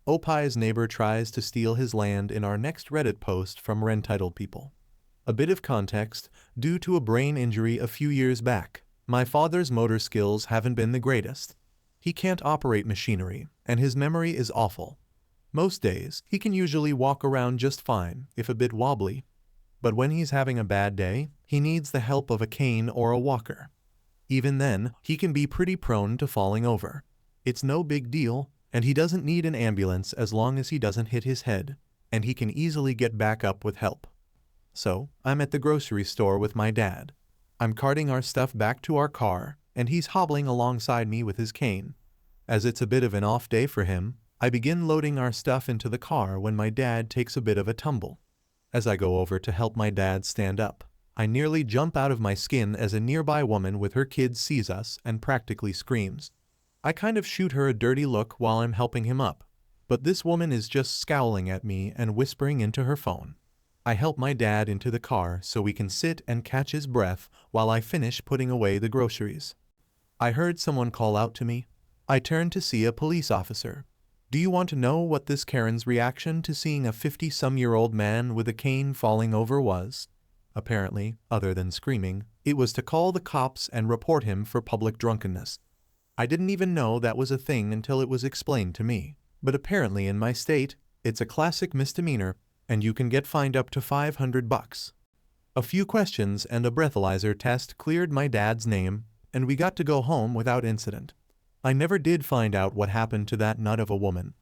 Opie's neighbor tries to steal his land in our next Reddit post from Rentitled People. A bit of context: due to a brain injury a few years back, my father's motor skills haven't been the greatest. He can't operate machinery, and his memory is awful. Most days, he can usually walk around just fine, if a bit wobbly. But when he's having a bad day, he needs the help of a cane or a walker. Even then, he can be pretty prone to falling over. It's no big deal, and he doesn't need an ambulance as long as he doesn't hit his head, and he can easily get back up with help. So, I'm at the grocery store with my dad. I'm carting our stuff back to our car, and he's hobbling alongside me with his cane. As it's a bit of an off day for him, I begin loading our stuff into the car when my dad takes a bit of a tumble. As I go over to help my dad stand up, I nearly jump out of my skin as a nearby woman with her kids sees us and practically screams. I kind of shoot her a dirty look while I'm helping him up, but this woman is just scowling at me and whispering into her phone. I help my dad into the car so we can sit and catch his breath while I finish putting away the groceries. I heard someone call out to me. I turned to see a police officer. Do you want to know what this Karen's reaction to seeing a 50-some-year-old man with a cane falling over was? Apparently, other than screaming, it was to call the cops and report him for public drunkenness. I didn't even know that was a thing until it was explained to me, but apparently in my state, it's a classic misdemeanor, and you can get fined up to $500. A few questions and a breathalyzer test cleared my dad's name, and we got to go home without incident. I never did find out what happened to that nut of a woman.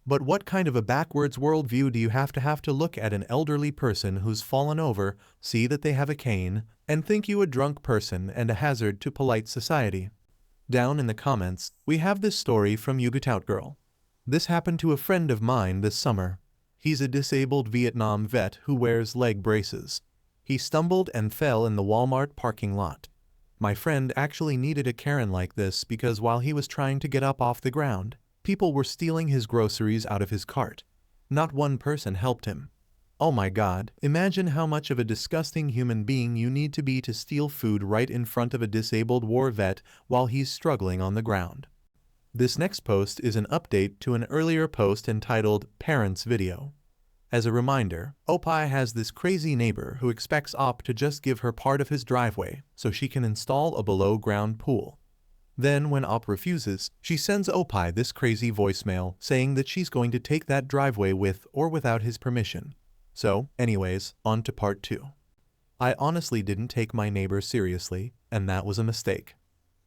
But what kind of a backwards worldview do you have to look at an elderly person who's fallen over, see that they have a cane, and think you a drunk person and a hazard to polite society? Down in the comments, we have this story from Yugout Girl. This happened to a friend of mine this summer. He's a disabled Vietnam vet who wears leg braces. He stumbled and fell in the Walmart parking lot. My friend actually needed a Karen like this because while he was trying to get up off the ground, people were stealing his groceries out of his cart. Not one person helped him. Oh my God, imagine how much of a disgusting human being you need to be to steal food right in front of a disabled war vet while he's struggling on the ground. This next post is an update to an earlier post entitled Parents Video. As a reminder, Opie has this crazy neighbor who expects Op to just give her part of his driveway so she can install a below-ground pool. Then when Op refuses, she sends Opie this crazy voicemail saying that she's going to take that driveway with or without his permission. So, anyways, on to part 2. I honestly didn't take my neighbor seriously, and that was a mistake.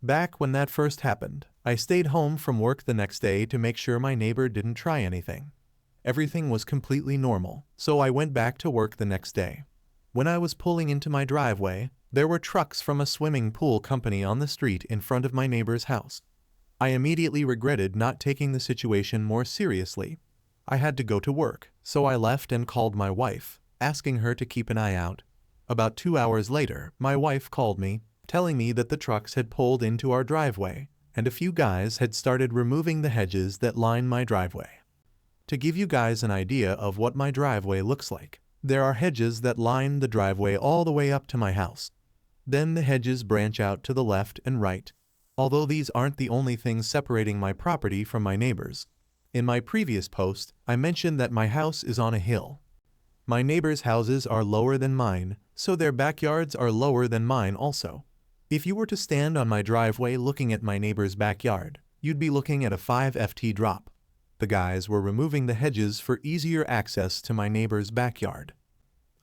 Back when that first happened, I stayed home from work the next day to make sure my neighbor didn't try anything. Everything was completely normal, so I went back to work the next day. When I was pulling into my driveway, there were trucks from a swimming pool company on the street in front of my neighbor's house. I immediately regretted not taking the situation more seriously. I had to go to work, so I left and called my wife, asking her to keep an eye out. About 2 hours later, my wife called me, telling me that the trucks had pulled into our driveway, and a few guys had started removing the hedges that line my driveway. To give you guys an idea of what my driveway looks like, there are hedges that line the driveway all the way up to my house. Then the hedges branch out to the left and right. Although these aren't the only things separating my property from my neighbors. In my previous post, I mentioned that my house is on a hill. My neighbors' houses are lower than mine, so their backyards are lower than mine also. If you were to stand on my driveway looking at my neighbor's backyard, you'd be looking at a 5 ft drop. The guys were removing the hedges for easier access to my neighbor's backyard.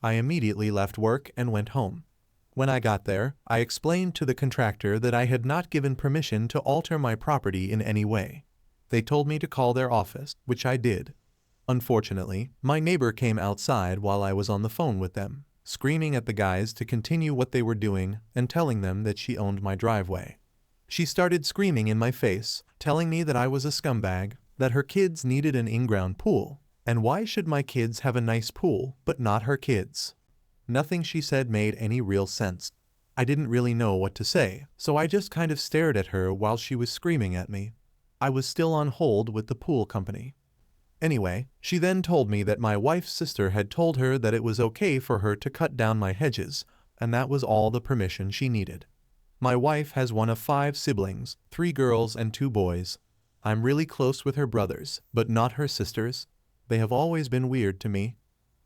I immediately left work and went home. When I got there, I explained to the contractor that I had not given permission to alter my property in any way. They told me to call their office, which I did. Unfortunately, my neighbor came outside while I was on the phone with them, screaming at the guys to continue what they were doing and telling them that she owned my driveway. She started screaming in my face, telling me that I was a scumbag, that her kids needed an in-ground pool, and why should my kids have a nice pool but not her kids? Nothing she said made any real sense. I didn't really know what to say, so I just kind of stared at her while she was screaming at me. I was still on hold with the pool company. Anyway, she then told me that my wife's sister had told her that it was okay for her to cut down my hedges, and that was all the permission she needed. My wife has one of 5 siblings, 3 girls and 2 boys. I'm really close with her brothers, but not her sisters. They have always been weird to me.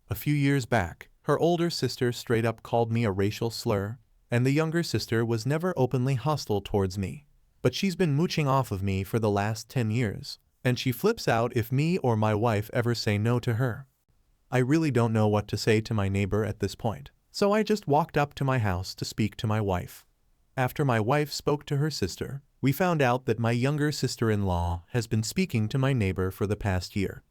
A few years back, her older sister straight up called me a racial slur, and the younger sister was never openly hostile towards me. But she's been mooching off of me for the last 10 years, and she flips out if me or my wife ever say no to her. I really don't know what to say to my neighbor at this point, so I just walked up to my house to speak to my wife. After my wife spoke to her sister, we found out that my younger sister-in-law has been speaking to my neighbor for the past year.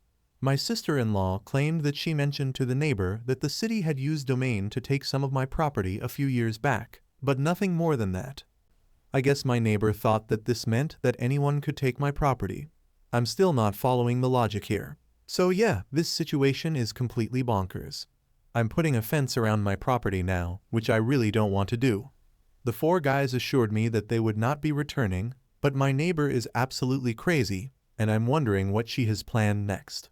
My sister-in-law claimed that she mentioned to the neighbor that the city had used domain to take some of my property a few years back, but nothing more than that. I guess my neighbor thought that this meant that anyone could take my property. I'm still not following the logic here. So yeah, this situation is completely bonkers. I'm putting a fence around my property now, which I really don't want to do. The 4 guys assured me that they would not be returning, but my neighbor is absolutely crazy, and I'm wondering what she has planned next.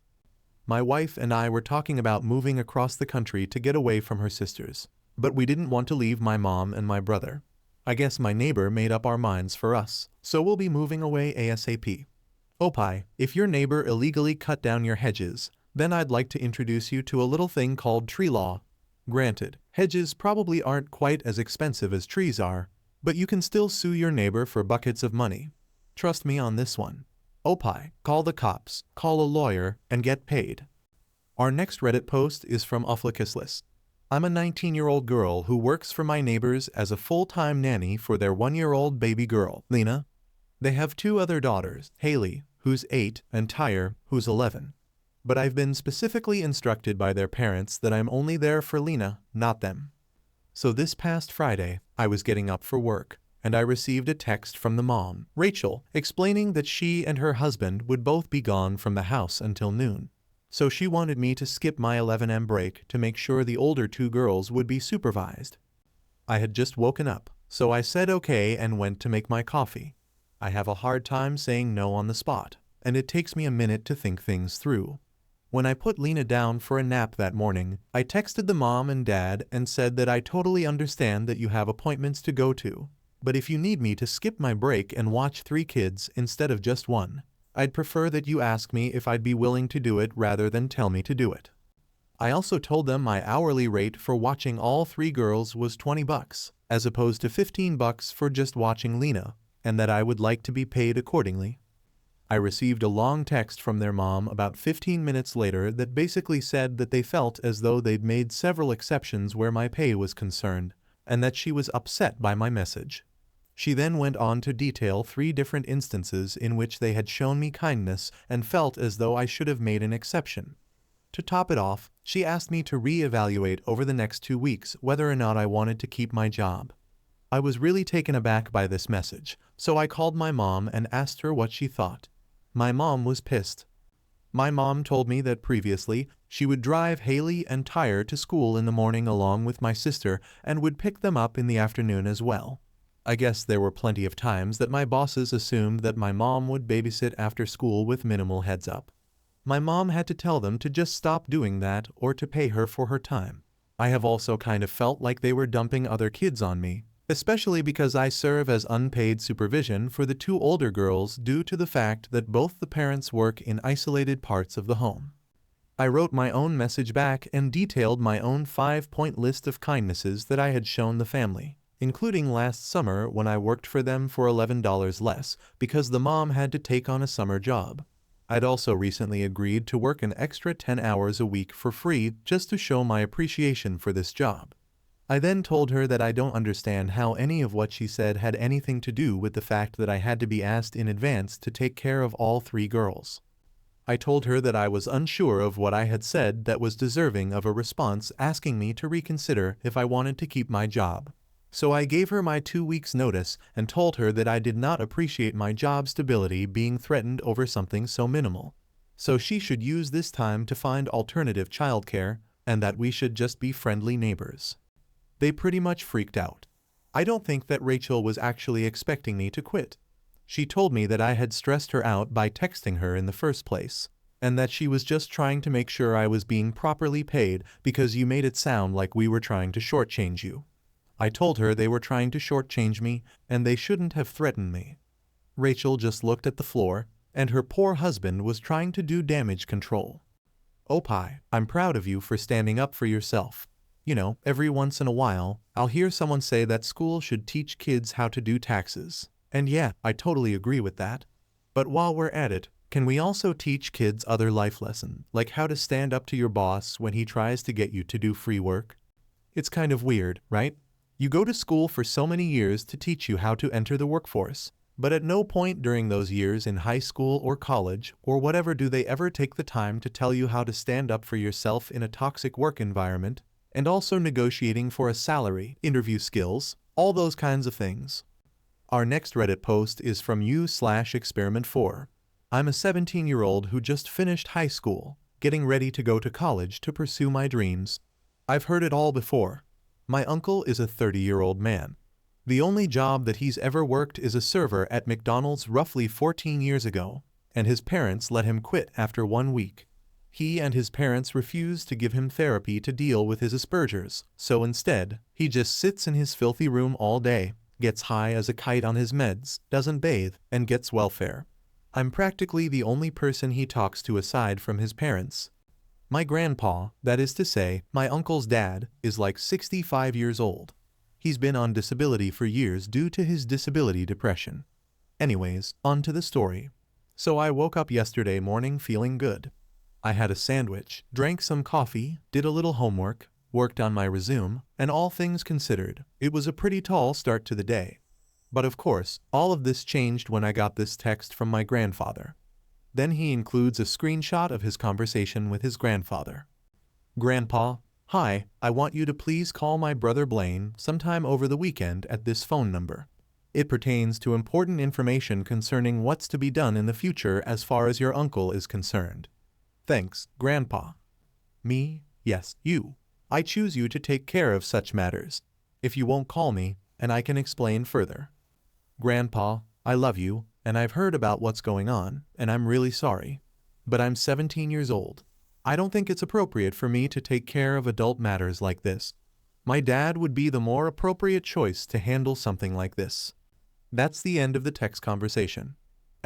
My wife and I were talking about moving across the country to get away from her sisters, but we didn't want to leave my mom and my brother. I guess my neighbor made up our minds for us, so we'll be moving away ASAP. Opie, if your neighbor illegally cut down your hedges, then I'd like to introduce you to a little thing called tree law. Granted, hedges probably aren't quite as expensive as trees are, but you can still sue your neighbor for buckets of money. Trust me on this one. Opie, call the cops, call a lawyer, and get paid. Our next Reddit post is from Ufflicuslis. I'm a 19-year-old girl who works for my neighbors as a full-time nanny for their 1-year-old baby girl, Lena. They have 2 other daughters, Haley, who's 8, and Tyre, who's 11. But I've been specifically instructed by their parents that I'm only there for Lena, not them. So this past Friday, I was getting up for work, and I received a text from the mom, Rachel, explaining that she and her husband would both be gone from the house until noon. So she wanted me to skip my 11 a.m. break to make sure the older 2 girls would be supervised. I had just woken up, so I said okay and went to make my coffee. I have a hard time saying no on the spot, and it takes me a minute to think things through. When I put Lena down for a nap that morning, I texted the mom and dad and said that I totally understand that you have appointments to go to, but if you need me to skip my break and watch 3 kids instead of just 1, I'd prefer that you ask me if I'd be willing to do it rather than tell me to do it. I also told them my hourly rate for watching all 3 girls was $20, as opposed to $15 for just watching Lena, and that I would like to be paid accordingly. I received a long text from their mom about 15 minutes later that basically said that they felt as though they'd made several exceptions where my pay was concerned, and that she was upset by my message. She then went on to detail 3 different instances in which they had shown me kindness and felt as though I should have made an exception. To top it off, she asked me to re-evaluate over the next 2 weeks whether or not I wanted to keep my job. I was really taken aback by this message, so I called my mom and asked her what she thought. My mom was pissed. My mom told me that previously, she would drive Haley and Tyre to school in the morning along with my sister and would pick them up in the afternoon as well. I guess there were plenty of times that my bosses assumed that my mom would babysit after school with minimal heads up. My mom had to tell them to just stop doing that or to pay her for her time. I have also kind of felt like they were dumping other kids on me, especially because I serve as unpaid supervision for the 2 older girls due to the fact that both the parents work in isolated parts of the home. I wrote my own message back and detailed my own 5-point list of kindnesses that I had shown the family, including last summer when I worked for them for $11 less because the mom had to take on a summer job. I'd also recently agreed to work an extra 10 hours a week for free just to show my appreciation for this job. I then told her that I don't understand how any of what she said had anything to do with the fact that I had to be asked in advance to take care of all 3 girls. I told her that I was unsure of what I had said that was deserving of a response asking me to reconsider if I wanted to keep my job. So I gave her my 2 weeks' notice and told her that I did not appreciate my job stability being threatened over something so minimal. So she should use this time to find alternative childcare, and that we should just be friendly neighbors. They pretty much freaked out. I don't think that Rachel was actually expecting me to quit. She told me that I had stressed her out by texting her in the first place, and that she was just trying to make sure I was being properly paid because you made it sound like we were trying to shortchange you. I told her they were trying to shortchange me, and they shouldn't have threatened me. Rachel just looked at the floor, and her poor husband was trying to do damage control. Oh Pi, I'm proud of you for standing up for yourself. You know, every once in a while, I'll hear someone say that school should teach kids how to do taxes. And yeah, I totally agree with that. But while we're at it, can we also teach kids other life lessons, like how to stand up to your boss when he tries to get you to do free work? It's kind of weird, right? You go to school for so many years to teach you how to enter the workforce, but at no point during those years in high school or college or whatever do they ever take the time to tell you how to stand up for yourself in a toxic work environment, and also negotiating for a salary, interview skills, all those kinds of things. Our next Reddit post is from u/experiment4. I'm a 17-year-old who just finished high school, getting ready to go to college to pursue my dreams. I've heard it all before. My uncle is a 30-year-old man. The only job that he's ever worked is a server at McDonald's roughly 14 years ago, and his parents let him quit after 1 week. He and his parents refused to give him therapy to deal with his Asperger's, so instead, he just sits in his filthy room all day, gets high as a kite on his meds, doesn't bathe, and gets welfare. I'm practically the only person he talks to aside from his parents. My grandpa, that is to say, my uncle's dad, is like 65 years old. He's been on disability for years due to his disability depression. Anyways, on to the story. So I woke up yesterday morning feeling good. I had a sandwich, drank some coffee, did a little homework, worked on my resume, and all things considered, it was a pretty tall start to the day. But of course, all of this changed when I got this text from my grandfather. Then he includes a screenshot of his conversation with his grandfather. Grandpa, hi, I want you to please call my brother Blaine sometime over the weekend at this phone number. It pertains to important information concerning what's to be done in the future as far as your uncle is concerned. Thanks, Grandpa. Me? Yes, you. I choose you to take care of such matters. If you won't call me, and I can explain further. Grandpa, I love you, and I've heard about what's going on, and I'm really sorry. But I'm 17 years old. I don't think it's appropriate for me to take care of adult matters like this. My dad would be the more appropriate choice to handle something like this. That's the end of the text conversation.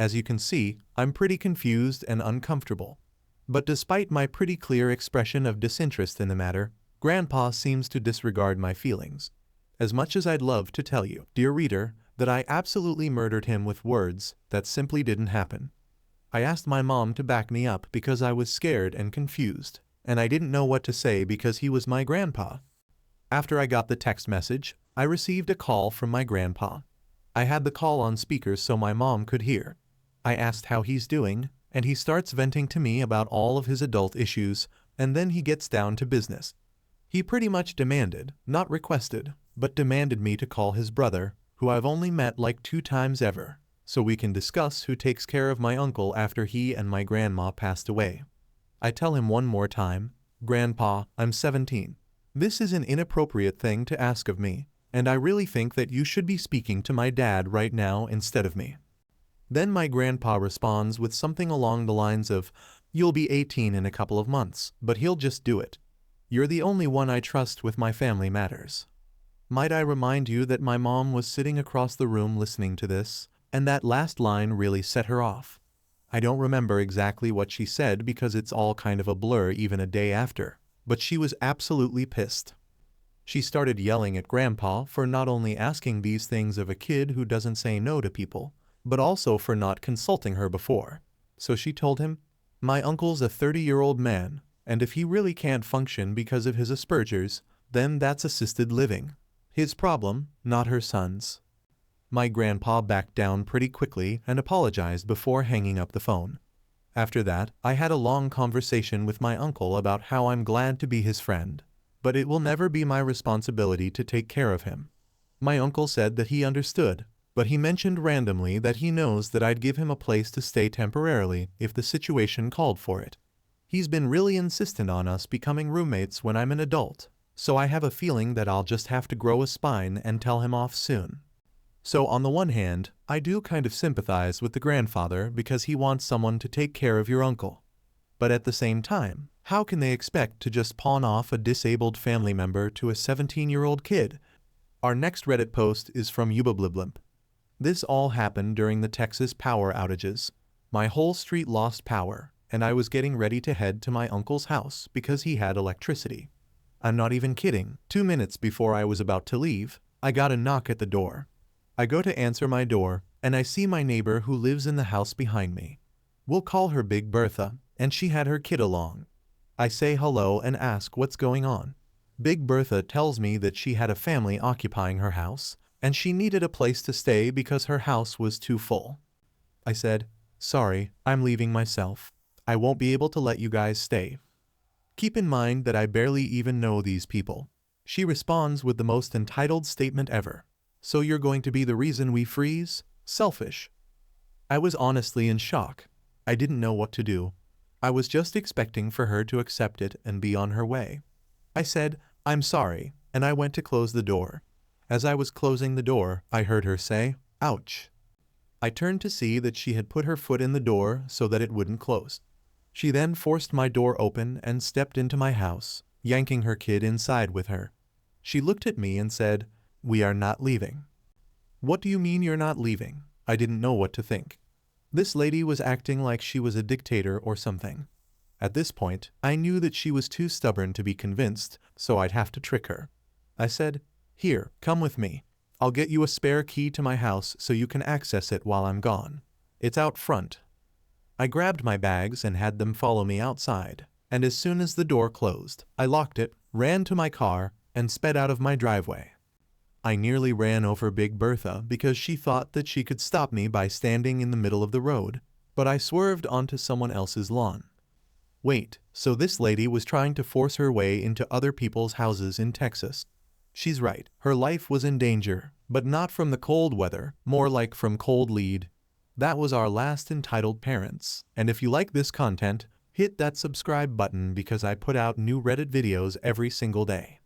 As you can see, I'm pretty confused and uncomfortable. But despite my pretty clear expression of disinterest in the matter, Grandpa seems to disregard my feelings. As much as I'd love to tell you, dear reader, that I absolutely murdered him with words, that simply didn't happen. I asked my mom to back me up because I was scared and confused, and I didn't know what to say because he was my grandpa. After I got the text message, I received a call from my grandpa. I had the call on speaker so my mom could hear. I asked how he's doing, and he starts venting to me about all of his adult issues, and then he gets down to business. He pretty much demanded, not requested, but demanded me to call his brother, who I've only met like 2 times ever, so we can discuss who takes care of my uncle after he and my grandma passed away. I tell him one more time, Grandpa, I'm 17. This is an inappropriate thing to ask of me, and I really think that you should be speaking to my dad right now instead of me. Then my grandpa responds with something along the lines of, you'll be 18 in a couple of months, but he'll just do it. You're the only one I trust with my family matters. Might I remind you that my mom was sitting across the room listening to this, and that last line really set her off. I don't remember exactly what she said because it's all kind of a blur even a day after, but she was absolutely pissed. She started yelling at Grandpa for not only asking these things of a kid who doesn't say no to people, but also for not consulting her before. So she told him, my uncle's a 30-year-old man, and if he really can't function because of his Asperger's, then that's assisted living. His problem, not her son's. My grandpa backed down pretty quickly and apologized before hanging up the phone. After that, I had a long conversation with my uncle about how I'm glad to be his friend, but it will never be my responsibility to take care of him. My uncle said that he understood, but he mentioned randomly that he knows that I'd give him a place to stay temporarily if the situation called for it. He's been really insistent on us becoming roommates when I'm an adult, so I have a feeling that I'll just have to grow a spine and tell him off soon. So on the one hand, I do kind of sympathize with the grandfather because he wants someone to take care of your uncle. But at the same time, how can they expect to just pawn off a disabled family member to a 17-year-old kid? Our next Reddit post is from Yubabliblimp. This all happened during the Texas power outages. My whole street lost power, and I was getting ready to head to my uncle's house because he had electricity. I'm not even kidding. 2 minutes before I was about to leave, I got a knock at the door. I go to answer my door, and I see my neighbor who lives in the house behind me. We'll call her Big Bertha, and she had her kid along. I say hello and ask what's going on. Big Bertha tells me that she had a family occupying her house, and she needed a place to stay because her house was too full. I said, "Sorry, I'm leaving myself. I won't be able to let you guys stay." Keep in mind that I barely even know these people. She responds with the most entitled statement ever. "So you're going to be the reason we freeze? Selfish." I was honestly in shock. I didn't know what to do. I was just expecting for her to accept it and be on her way. I said, "I'm sorry," and I went to close the door. As I was closing the door, I heard her say, "Ouch." I turned to see that she had put her foot in the door so that it wouldn't close. She then forced my door open and stepped into my house, yanking her kid inside with her. She looked at me and said, "We are not leaving." "What do you mean you're not leaving?" I didn't know what to think. This lady was acting like she was a dictator or something. At this point, I knew that she was too stubborn to be convinced, so I'd have to trick her. I said, "Here, come with me. I'll get you a spare key to my house so you can access it while I'm gone. It's out front." I grabbed my bags and had them follow me outside, and as soon as the door closed, I locked it, ran to my car, and sped out of my driveway. I nearly ran over Big Bertha because she thought that she could stop me by standing in the middle of the road, but I swerved onto someone else's lawn. Wait, so this lady was trying to force her way into other people's houses in Texas. She's right, her life was in danger, but not from the cold weather, more like from cold lead. That was our last entitled parents, and if you like this content, hit that subscribe button because I put out new Reddit videos every single day.